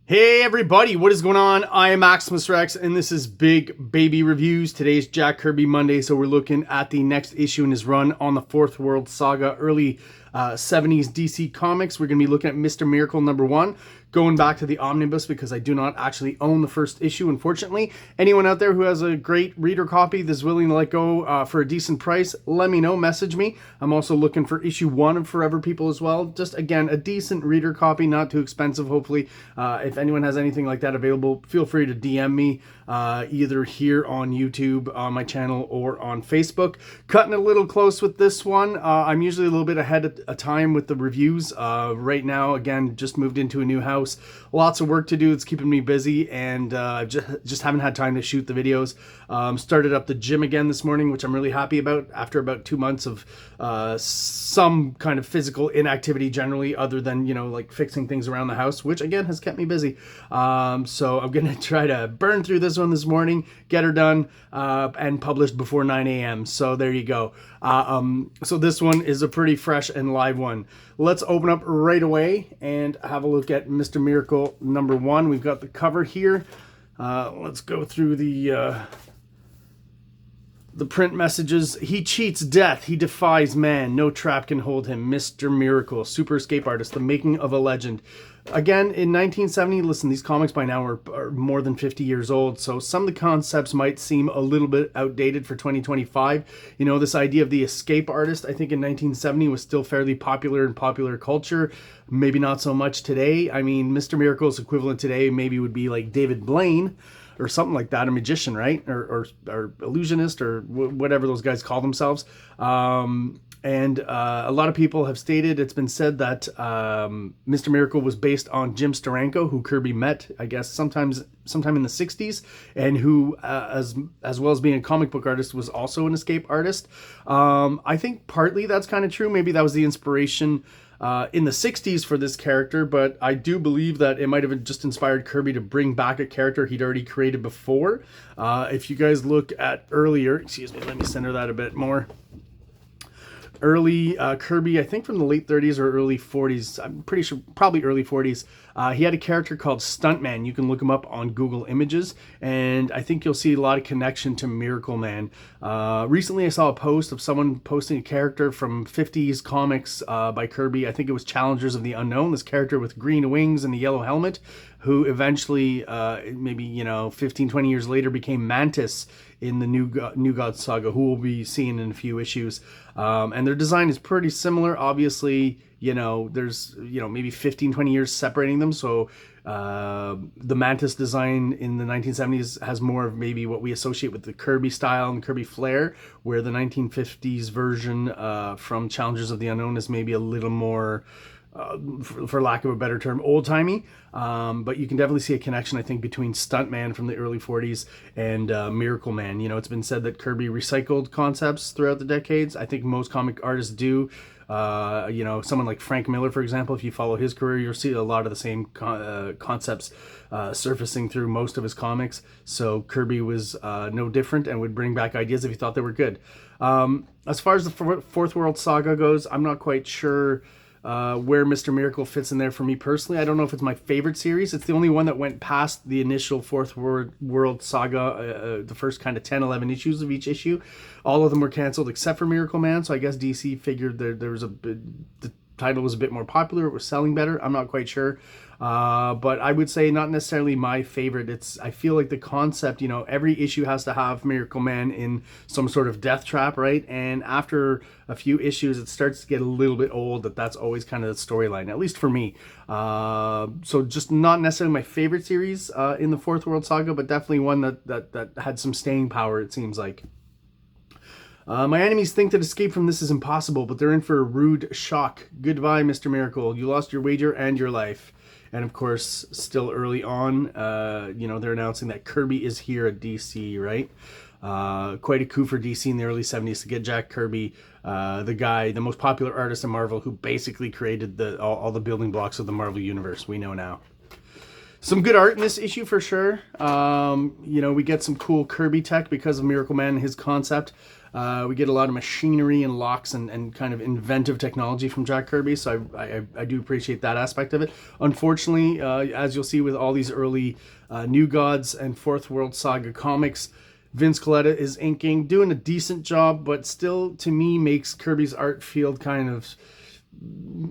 Hey everybody, what is going on? I am Maximus Rex and this is Big Baby Reviews. Today's Jack Kirby Monday, so we're looking at the next issue in his run on the Fourth World Saga, early 70s DC Comics. We're going to be looking at Mr. Miracle #1, going back to the omnibus because I do not actually own the first issue, unfortunately. Anyone out there who has a great reader copy that's willing to let go for a decent price, let me know, message me. I'm also looking for issue 1 of Forever People as well. Just, again, a decent reader copy, not too expensive, hopefully. If anyone has anything like that available, feel free to DM me either here on YouTube, on my channel, or on Facebook. Cutting a little close with this one. I'm usually a little bit ahead of time with the reviews. Right now, again, just moved into a new house. Lots of work to do. It's keeping me busy, and just haven't had time to shoot the videos. Started up the gym again this morning, which I'm really happy about after about 2 months of some kind of physical inactivity generally, other than, you know, like fixing things around the house, which again has kept me busy. So I'm gonna try to burn through this one this morning, get her done, and published before 9 a.m. So there you go. So this one is a pretty fresh and live one. Let's open up right away and have a look at Mr. Miracle #1. We've got the cover here. Let's go through the print messages. He cheats death. He defies man. No trap can hold him. Mr. Miracle, super escape artist, the making of a legend. Again, in 1970, listen, these comics by now are more than 50 years old, so some of the concepts might seem a little bit outdated for 2025. You know, this idea of the escape artist, I think in 1970 was still fairly popular in popular culture. Maybe not so much today. I mean, Mr. Miracle's equivalent today maybe would be like David Blaine, or something like that, a magician, right? Or illusionist, or whatever those guys call themselves. And a lot of people have stated, it's been said that Mr. Miracle was based on Jim Steranko, who Kirby met, I guess, sometime in the 60s, and who, as well as being a comic book artist, was also an escape artist. I think partly that's kind of true. Maybe that was the inspiration in the 60s for this character, but I do believe that it might have just inspired Kirby to bring back a character he'd already created before. If you guys look at earlier, excuse me, let me center that a bit more. Early Kirby, I think from the late 30s or early 40s, I'm pretty sure probably early 40s, he had a character called Stuntman. You can look him up on Google Images, and I think you'll see a lot of connection to Miracle Man. Recently I saw a post of someone posting a character from 50s comics by Kirby. I think it was Challengers of the Unknown, this character with green wings and the yellow helmet, who eventually, maybe, you know, 15, 20 years later became Mantis in the New God Saga, who we'll be seeing in a few issues. And their design is pretty similar. Obviously, you know, there's, you know, maybe 15, 20 years separating them. So the Mantis design in the 1970s has more of maybe what we associate with the Kirby style and Kirby flair, where the 1950s version from Challengers of the Unknown is maybe a little more, for lack of a better term, old-timey. But you can definitely see a connection, I think, between Stuntman from the early 40s and Miracle Man. You know, it's been said that Kirby recycled concepts throughout the decades. I think most comic artists do. You know, someone like Frank Miller, for example, if you follow his career, you'll see a lot of the same concepts surfacing through most of his comics. So Kirby was no different and would bring back ideas if he thought they were good. As far as the Fourth World Saga goes, I'm not quite sure where Mr. Miracle fits in there for me personally. I don't know if it's my favorite series. It's the only one that went past the initial Fourth World Saga, the first kind of 10, 11 issues of each issue. All of them were canceled except for Miracle Man, so I guess DC figured there was the title was a bit more popular, it was selling better. I'm not quite sure. But I would say not necessarily my favorite. I feel like the concept, you know, every issue has to have Miracle Man in some sort of death trap, right? And after a few issues, it starts to get a little bit old. That's always kind of the storyline, at least for me. So just not necessarily my favorite series in the Fourth World Saga, but definitely one that had some staying power, it seems like. My enemies think that escape from this is impossible, but they're in for a rude shock. Goodbye, Mr. Miracle. You lost your wager and your life. And of course, still early on, you know, they're announcing that Kirby is here at DC, right? Quite a coup for DC in the early 70s to get Jack Kirby, the most popular artist in Marvel, who basically created all the building blocks of the Marvel Universe we know now. Some good art in this issue for sure. You know, we get some cool Kirby tech because of Miracle Man and his concept. We get a lot of machinery and locks and kind of inventive technology from Jack Kirby, so I do appreciate that aspect of it. Unfortunately, as you'll see with all these early New Gods and Fourth World Saga comics, Vince Colletta is inking, doing a decent job, but still, to me, makes Kirby's art feel kind of,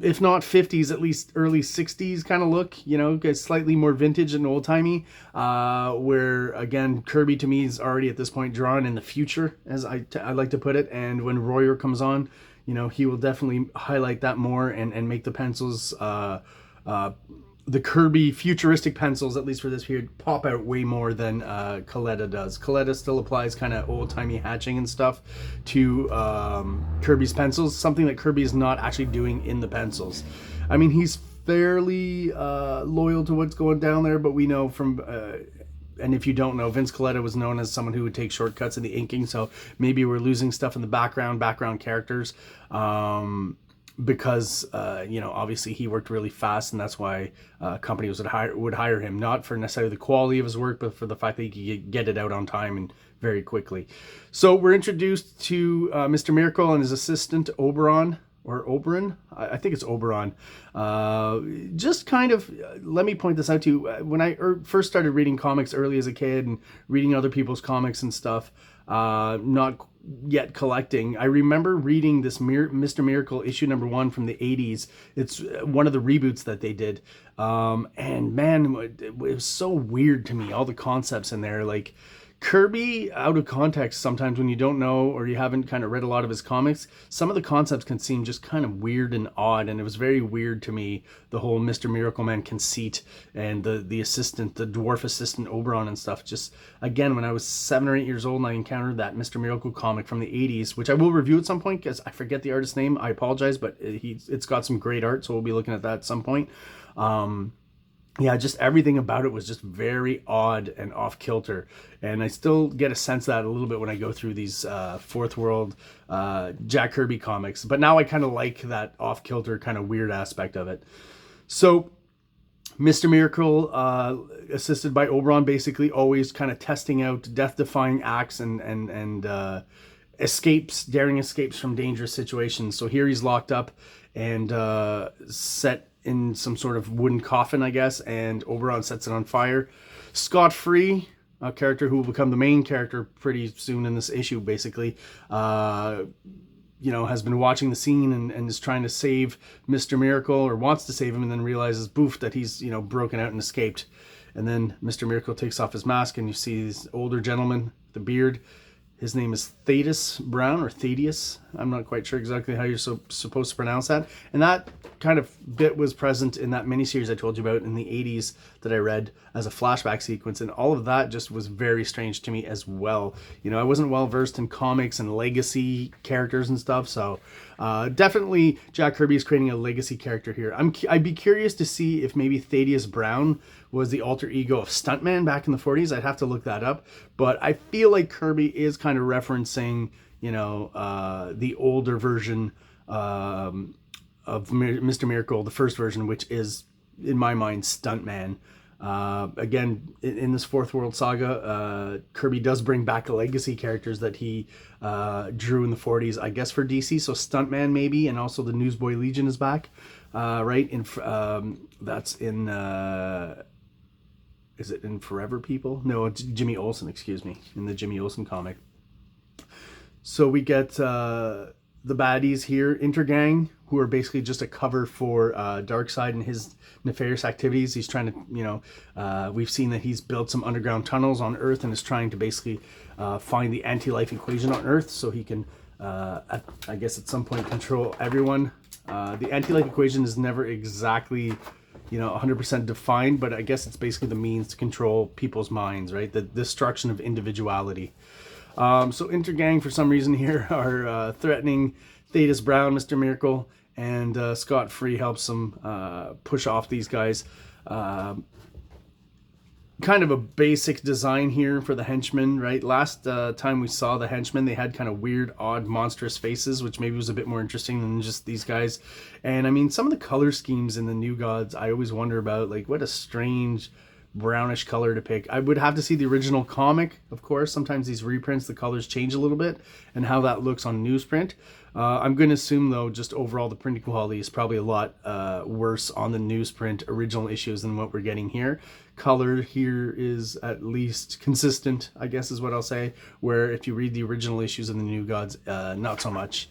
if not 50s, at least early 60s kind of look, you know, slightly more vintage and old-timey, where, again, Kirby to me is already at this point drawn in the future, as I like to put it, and when Royer comes on, you know, he will definitely highlight that more and make the pencils, the Kirby futuristic pencils, at least for this period, pop out way more than Colletta does. Colletta still applies kind of old-timey hatching and stuff to Kirby's pencils, something that Kirby is not actually doing in the pencils. I mean, he's fairly loyal to what's going down there, but we know from... and if you don't know, Vince Colletta was known as someone who would take shortcuts in the inking, so maybe we're losing stuff in the background characters. Because you know, obviously he worked really fast, and that's why companies would hire him, not for necessarily the quality of his work, but for the fact that he could get it out on time and very quickly. So we're introduced to Mr. Miracle and his assistant Oberon, or Oberon, I think it's Oberon. Just kind of, let me point this out to you. When I first started reading comics early as a kid and reading other people's comics and stuff, not yet collecting, I remember reading this Mr. Miracle issue #1 from the 80s. It's one of the reboots that they did. And man, it was so weird to me, all the concepts in there. Like, Kirby, out of context, sometimes when you don't know or you haven't kind of read a lot of his comics, some of the concepts can seem just kind of weird and odd, and it was very weird to me, the whole Mr. Miracle Man conceit and the assistant, the dwarf assistant Oberon and stuff. Just, again, when I was 7 or 8 years old and I encountered that Mr. Miracle comic from the 80s, which I will review at some point because I forget the artist's name, I apologize, but it's got some great art, so we'll be looking at that at some point. Yeah, just everything about it was just very odd and off-kilter. And I still get a sense of that a little bit when I go through these Fourth World Jack Kirby comics. But now I kind of like that off-kilter kind of weird aspect of it. So Mr. Miracle, assisted by Oberon, basically always kind of testing out death-defying acts and escapes, daring escapes from dangerous situations. So here he's locked up and set in some sort of wooden coffin, I guess, and Oberon sets it on fire. Scot-free, a character who will become the main character pretty soon in this issue, basically, you know, has been watching the scene and is trying to save Mr. Miracle, or wants to save him, and then realizes, boof, that he's, you know, broken out and escaped. And then Mr. Miracle takes off his mask, and you see this older gentleman, the beard. His name is Thaddeus Brown, or Thaddeus. I'm not quite sure exactly how you're supposed to pronounce that. And that kind of bit was present in that miniseries I told you about in the 80s that I read as a flashback sequence. And all of that just was very strange to me as well. You know, I wasn't well versed in comics and legacy characters and stuff. So definitely Jack Kirby is creating a legacy character here. I'd be curious to see if maybe Thaddeus Brown was the alter ego of Stuntman back in the 40s. I'd have to look that up. But I feel like Kirby is kind of referencing, you know, the older version of Mr. Miracle, the first version, which is, in my mind, Stuntman. Again, in this Fourth World Saga, Kirby does bring back legacy characters that he drew in the 40s, I guess, for DC. So Stuntman, maybe, and also the Newsboy Legion is back, right? That's in... is it in Forever People? No, it's Jimmy Olsen, excuse me, in the Jimmy Olsen comic. So we get the baddies here, Intergang, who are basically just a cover for Darkseid and his nefarious activities. He's trying to, you know, we've seen that he's built some underground tunnels on Earth and is trying to basically find the anti-life equation on Earth so he can, I guess at some point, control everyone. The anti-life equation is never exactly, you know, 100% defined, but I guess it's basically the means to control people's minds, right? The destruction of individuality. So Intergang, for some reason here, are threatening Thaddeus Brown, Mr. Miracle, and Scot-Free helps them push off these guys. Kind of a basic design here for the henchmen, right? Last time we saw the henchmen, they had kind of weird, odd, monstrous faces, which maybe was a bit more interesting than just these guys. And I mean, some of the color schemes in the New Gods, I always wonder about, like, what a strange brownish color to pick. I would have to see the original comic, of course. Sometimes these reprints, the colors change a little bit, and how that looks on newsprint. I'm going to assume, though, just overall the printing quality is probably a lot worse on the newsprint original issues than what we're getting here. Color here is at least consistent, I guess is what I'll say, where if you read the original issues of the New Gods, not so much.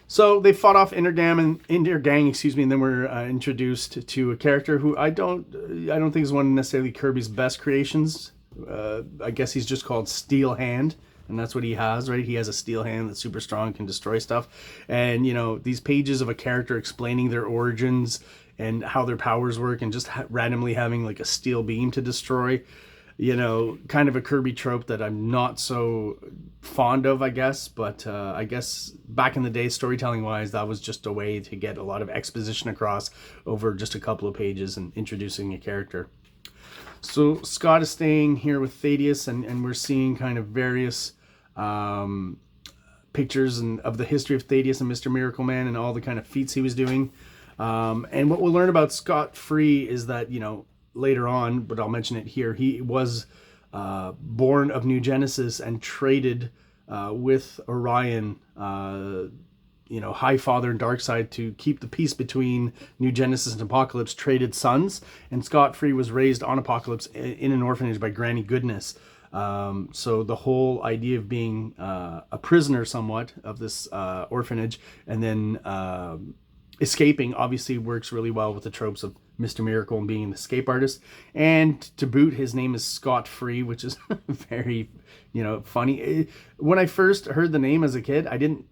So they fought off Intergang, and then we're introduced to a character who I don't think is one of necessarily Kirby's best creations. I guess he's just called Steel Hand, and that's what he has, right? He has a steel hand that's super strong, can destroy stuff. And, you know, these pages of a character explaining their origins and how their powers work, and just randomly having like a steel beam to destroy, you know, kind of a Kirby trope that I'm not so fond of, I guess. But I guess back in the day, storytelling wise, that was just a way to get a lot of exposition across over just a couple of pages and introducing a character. So Scott is staying here with Thaddeus, and we're seeing kind of various pictures of the history of Thaddeus and Mr. Miracle Man and all the kind of feats he was doing. And what we'll learn about Scott Free is that, you know, later on, but I'll mention it here, he was born of New Genesis and traded with Orion, you know, High Father and Darkseid, to keep the peace between New Genesis and Apocalypse, traded sons. And Scott Free was raised on Apocalypse in an orphanage by Granny Goodness. So the whole idea of being a prisoner somewhat of this orphanage and then escaping obviously works really well with the tropes of Mr. Miracle and being an escape artist. And to boot, his name is Scott Free, which is very, you know, funny. When I first heard the name as a kid, I didn't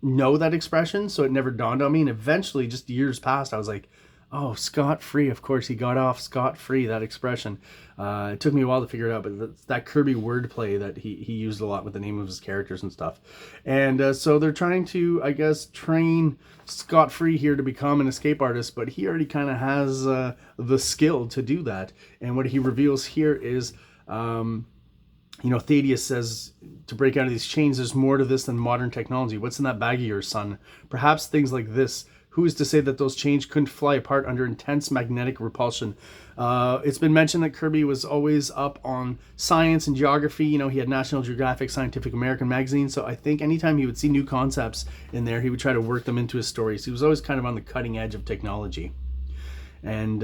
know that expression, so it never dawned on me. And eventually, just years past, I was like, oh, Scott Free, of course, he got off scot-free, that expression. It took me a while to figure it out, but that's that Kirby wordplay that he used a lot with the name of his characters and stuff. And so they're trying to, I guess, train Scott Free here to become an escape artist, but he already kind of has the skill to do that. And what he reveals here is, you know, Thaddeus says, to break out of these chains, there's more to this than modern technology. What's in that bag of yours, son? Perhaps things like this. Who is to say that those chains couldn't fly apart under intense magnetic repulsion? It's been mentioned that Kirby was always up on science and geography. You know, he had National Geographic, Scientific American magazine. So I think anytime he would see new concepts in there, he would try to work them into his stories. He was always kind of on the cutting edge of technology. And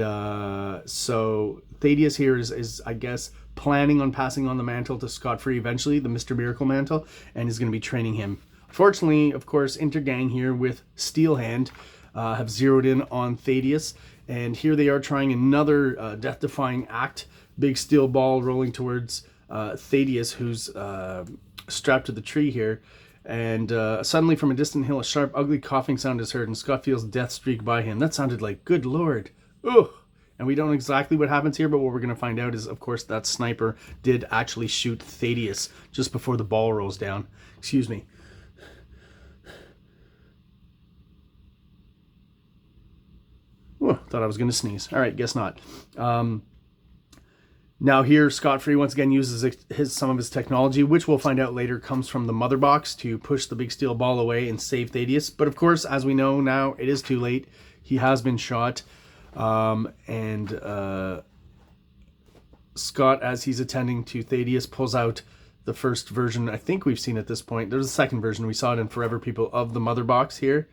so Thaddeus here is, I guess, planning on passing on the mantle to Scott Free eventually, the Mr. Miracle mantle, and is going to be training him. Fortunately, of course, Intergang here with Steel Hand have zeroed in on Thaddeus, and here they are trying another death-defying act. Big steel ball rolling towards Thaddeus, who's strapped to the tree here, and suddenly from a distant hill, a sharp, ugly coughing sound is heard, and Scott feels death streak by him. That sounded like, good lord, ugh. And we don't know exactly what happens here, but what we're going to find out is, of course, that sniper did actually shoot Thaddeus just before the ball rolls down. Excuse me. Whoa, thought I was going to sneeze. All right, guess not. Now here, Scott Free once again uses some of his technology, which we'll find out later comes from the mother box, to push the big steel ball away and save Thaddeus. But of course, as we know now, it is too late. He has been shot. Scott, as he's attending to Thaddeus, pulls out the first version I think we've seen at this point. There's a second version. We saw it in Forever People of the mother box here.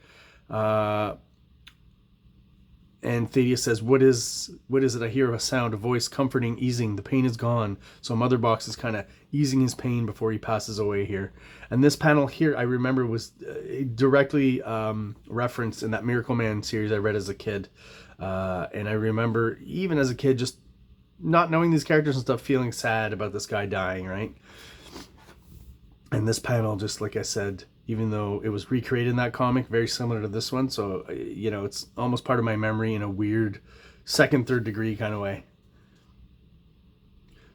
And Thaddeus says, what is it? I hear a sound, a voice, comforting, easing. The pain is gone. So Mother Box is kind of easing his pain before he passes away here. And this panel here, I remember, was directly referenced in that Miracle Man series I read as a kid. And I remember, even as a kid, just not knowing these characters and stuff, feeling sad about this guy dying, right? And this panel, just like I said, even though it was recreated in that comic, very similar to this one. So, you know, it's almost part of my memory in a weird second, third degree kind of way.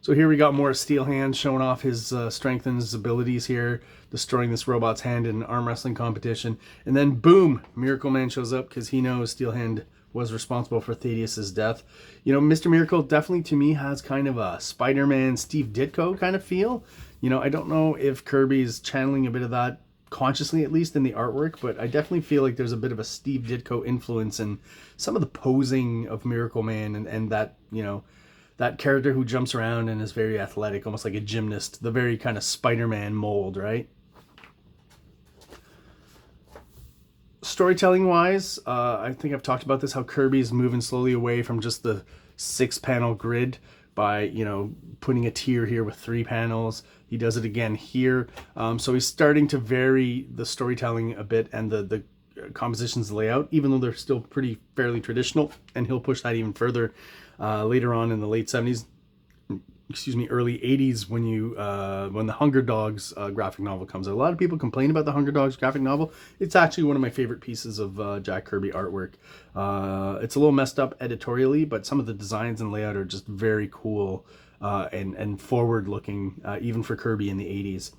So here we got more Steel Hand showing off his strength and his abilities here, destroying this robot's hand in an arm wrestling competition. And then, boom, Miracle Man shows up because he knows Steel Hand was responsible for Thaddeus' death. You know, Mr. Miracle definitely, to me, has kind of a Spider-Man Steve Ditko kind of feel. You know, I don't know if Kirby's channeling a bit of that consciously, at least in the artwork, but I definitely feel like there's a bit of a Steve Ditko influence in some of the posing of Miracle Man and that, you know, that character who jumps around and is very athletic, almost like a gymnast, the very kind of Spider-Man mold, right? Storytelling wise, I think I've talked about this, how Kirby is moving slowly away from just the 6-panel grid by, you know, putting a tier here with 3 panels. He does it again here. So he's starting to vary the storytelling a bit and the compositions layout, even though they're still fairly traditional, and he'll push that even further later on in the late 70s. Excuse me, early 80s when the Hunger Dogs graphic novel comes out. A lot of people complain about the Hunger Dogs graphic novel. It's actually one of my favorite pieces of Jack Kirby artwork. It's a little messed up editorially, but some of the designs and layout are just very cool and forward looking, even for Kirby in the 80s.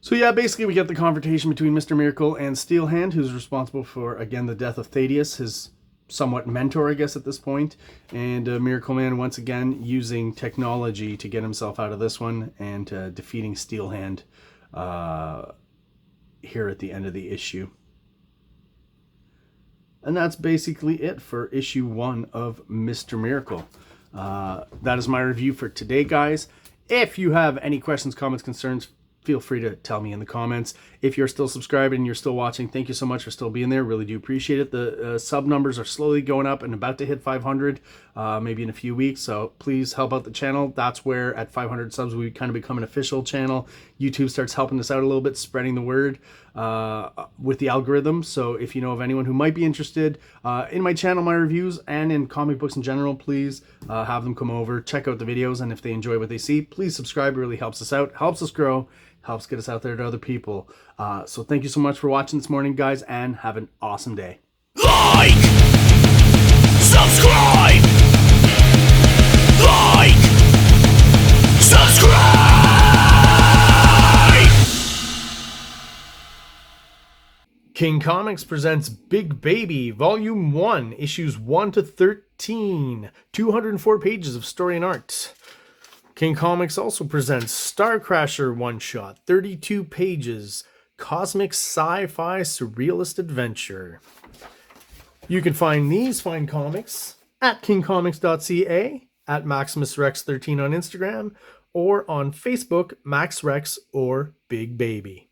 So yeah, basically we get the confrontation between Mr. Miracle and Steelhand, who's responsible for, again, the death of Thaddeus, his somewhat mentor, I guess, at this point. And Miracle Man, once again, using technology to get himself out of this one, and defeating Steelhand here at the end of the issue. And that's basically it for issue 1 of Mr. Miracle. That is my review for today, guys. If you have any questions, comments, concerns, feel free to tell me in the comments. If you're still subscribed and you're still watching, thank you so much for still being there. Really do appreciate it. The sub numbers are slowly going up and about to hit 500, maybe in a few weeks. So please help out the channel. That's where at 500 subs, we kind of become an official channel. YouTube starts helping us out a little bit, spreading the word with the algorithm. So if you know of anyone who might be interested in my channel, my reviews, and in comic books in general, please have them come over, check out the videos. And if they enjoy what they see, please subscribe. It really helps us out, helps us grow, helps get us out there to other people. So thank you so much for watching this morning, guys, and have an awesome day. Like, subscribe, like, subscribe. King Comics presents Big Baby, Volume 1, Issues 1 to 13, 204 pages of story and art. King Comics also presents Star Crasher one-shot, 32 pages, cosmic sci-fi surrealist adventure. You can find these fine comics at KingComics.CA, at MaximusRex13 on Instagram, or on Facebook, MaxRex or Big Baby.